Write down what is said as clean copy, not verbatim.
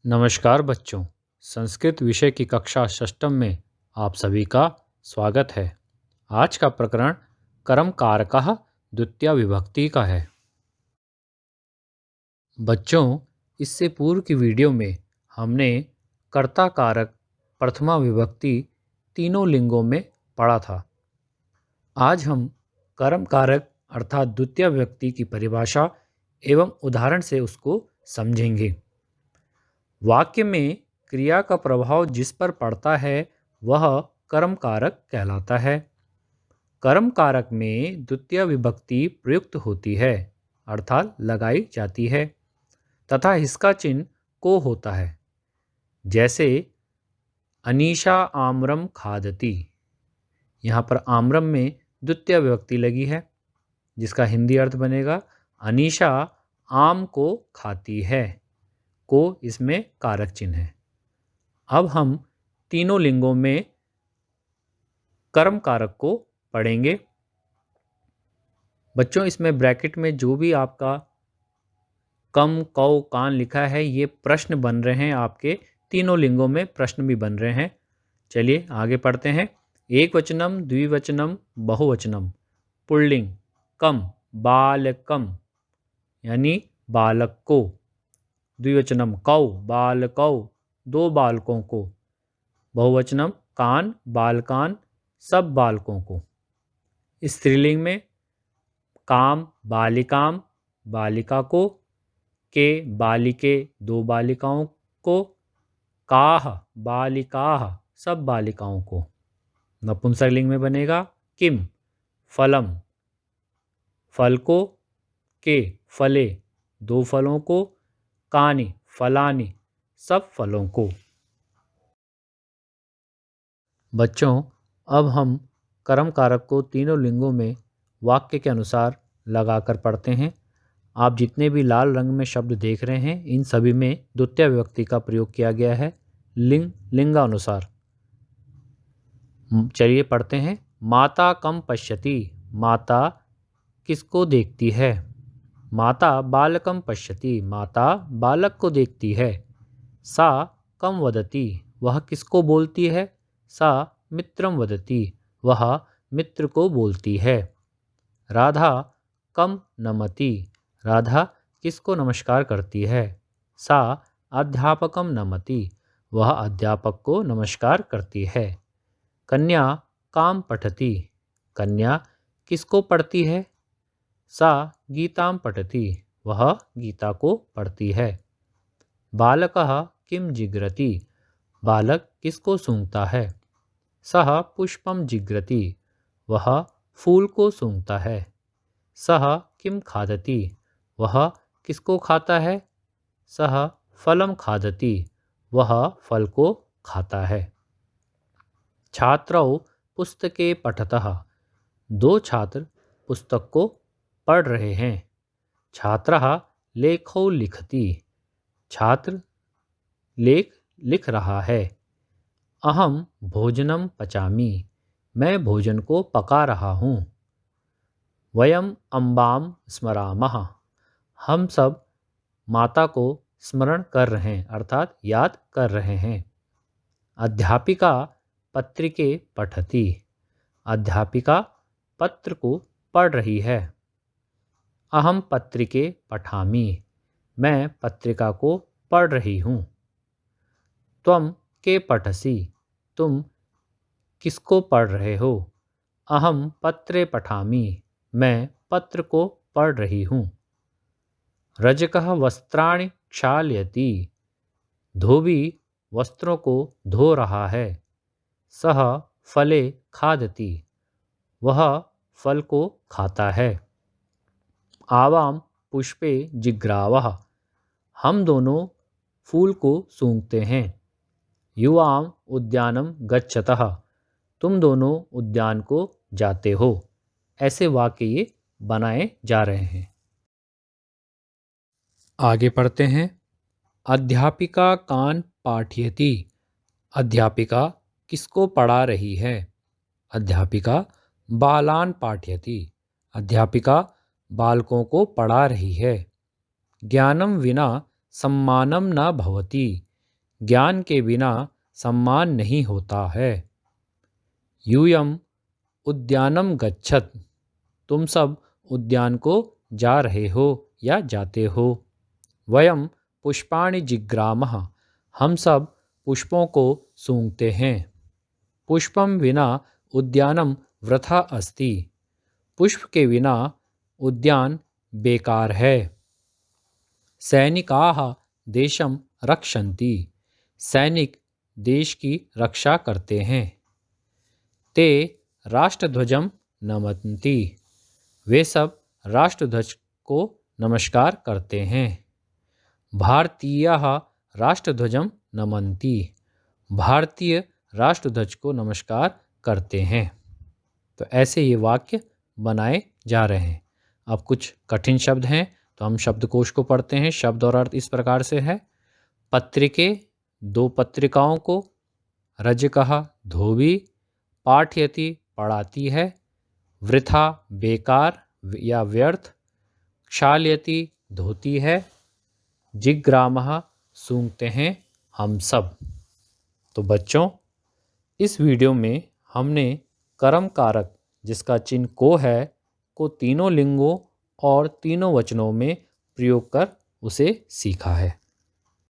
नमस्कार बच्चों। संस्कृत विषय की कक्षा षष्ठम में आप सभी का स्वागत है। आज का प्रकरण कर्म कारकः द्वितीया विभक्ति का है। बच्चों, इससे पूर्व की वीडियो में हमने कर्ता कारक प्रथमा विभक्ति तीनों लिंगों में पढ़ा था। आज हम कर्म कारक अर्थात द्वितीया विभक्ति की परिभाषा एवं उदाहरण से उसको समझेंगे। वाक्य में क्रिया का प्रभाव जिस पर पड़ता है वह कर्म कारक कहलाता है। कर्म कारक में द्वितीय विभक्ति प्रयुक्त होती है अर्थात लगाई जाती है तथा इसका चिन्ह को होता है। जैसे अनीशा आम्रम खादती, यहाँ पर आम्रम में द्वितीय विभक्ति लगी है जिसका हिंदी अर्थ बनेगा अनीशा आम को खाती है। को इसमें कारक चिन्ह है। अब हम तीनों लिंगों में कर्म कारक को पढ़ेंगे। बच्चों, इसमें ब्रैकेट में जो भी आपका कम कौ कान लिखा है ये प्रश्न बन रहे हैं, आपके तीनों लिंगों में प्रश्न भी बन रहे हैं। चलिए आगे पढ़ते हैं। एक वचनम द्विवचनम बहुवचनम पुल्लिंग कम बालकम यानी बालक को, द्विवचनम कौ बालकौ दो बालकों को, बहुवचनम कान बालकान सब बालकों को। स्त्रीलिंग में काम बालिकाम बालिका को, के बालिके दो बालिकाओं को, काह बालिकाह सब बालिकाओं को। नपुंसकलिंग में बनेगा किम फलम फल को, के फले दो फलों को, कानि फलानि सब फलों को। बच्चों, अब हम कर्म कारक को तीनों लिंगों में वाक्य के अनुसार लगाकर पढ़ते हैं। आप जितने भी लाल रंग में शब्द देख रहे हैं इन सभी में द्वितीय विभक्ति का प्रयोग किया गया है लिंगानुसार। चलिए पढ़ते हैं। माता कम पश्यति, माता किसको देखती है। माता बालकम पश्यति, माता बालक को देखती है। सा कम वदति, वह किसको बोलती है। सा मित्रम वदति, वह मित्र को बोलती है। राधा कम नमति, राधा किसको नमस्कार करती है। सा अध्यापकम नमति, वह अध्यापक को नमस्कार करती है। कन्या काम पठति, कन्या किसको पढ़ती है। सा गीताम पठति, वह गीता को पढ़ती है। बालकः किम जिग्रति, बालक किसको सूंघता है। सह पुष्पम जिग्रति, वह फूल को सूंघता है। सह किम खादति, वह किसको खाता है। सह फलम खादति, वह फल को खाता है। छात्रौ पुस्तके पठतः, दो छात्र पुस्तक को पढ़ रहे हैं। छात्रः लेखौ लिखति, छात्र लेख लिख रहा है। अहम भोजनम पचामि, मैं भोजन को पका रहा हूँ। वयम अम्बाम स्मरामः, हम सब माता को स्मरण कर रहे हैं अर्थात याद कर रहे हैं। अध्यापिका पत्रिके पठति, अध्यापिका पत्र को पढ़ रही है। अहम पत्रिके पठामि, मैं पत्रिका को पढ़ रही हूँ। त्वम के पठसि, तुम किसको पढ़ रहे हो। अहम पत्रे पठामि, मैं पत्र को पढ़ रही हूँ। रजकः वस्त्राणि क्षालयति, धोबी वस्त्रों को धो रहा है। सह फले खादति, वह फल को खाता है। आवाम पुष्पे जिग्रावः, हम दोनों फूल को सूंघते हैं। युवाम उद्यानम गच्छतः, तुम दोनों उद्यान को जाते हो। ऐसे वाक्य ये बनाए जा रहे हैं। आगे पढ़ते हैं। अध्यापिका कान पाठयति, अध्यापिका किसको पढ़ा रही है। अध्यापिका बालान पाठयति, अध्यापिका बालकों को पढ़ा रही है। ज्ञानम विना सम्मानम न भवति, ज्ञान के बिना सम्मान नहीं होता है। यूयम उद्यानम गच्छत, तुम सब उद्यान को जा रहे हो या जाते हो। वयम पुष्पाणि जिग्रामः, हम सब पुष्पों को सूंघते हैं। पुष्पम विना उद्यानम वृथा अस्ति, पुष्प के बिना उद्यान बेकार है। सैनिकाः देशम रक्षन्ति, सैनिक देश की रक्षा करते हैं। ते राष्ट्रध्वजम नमन्ति, वे सब राष्ट्रध्वज को नमस्कार करते हैं। भारतीयाः राष्ट्रध्वजम नमन्ति, भारतीय राष्ट्रध्वज को नमस्कार करते हैं। तो ऐसे ये वाक्य बनाए जा रहे हैं। अब कुछ कठिन शब्द हैं तो हम शब्दकोश को पढ़ते हैं। शब्द और अर्थ इस प्रकार से है। पत्रिके, दो पत्रिकाओं को। रजकः धोबी। पाठयति पढ़ाती है। वृथा बेकार या व्यर्थ। क्षाल्यति धोती है। जिग्रामः सूंघते हैं हम सब। तो बच्चों, इस वीडियो में हमने कर्म कारक जिसका चिन्ह को है को तीनों लिंगों और तीनों वचनों में प्रयोग कर उसे सीखा है।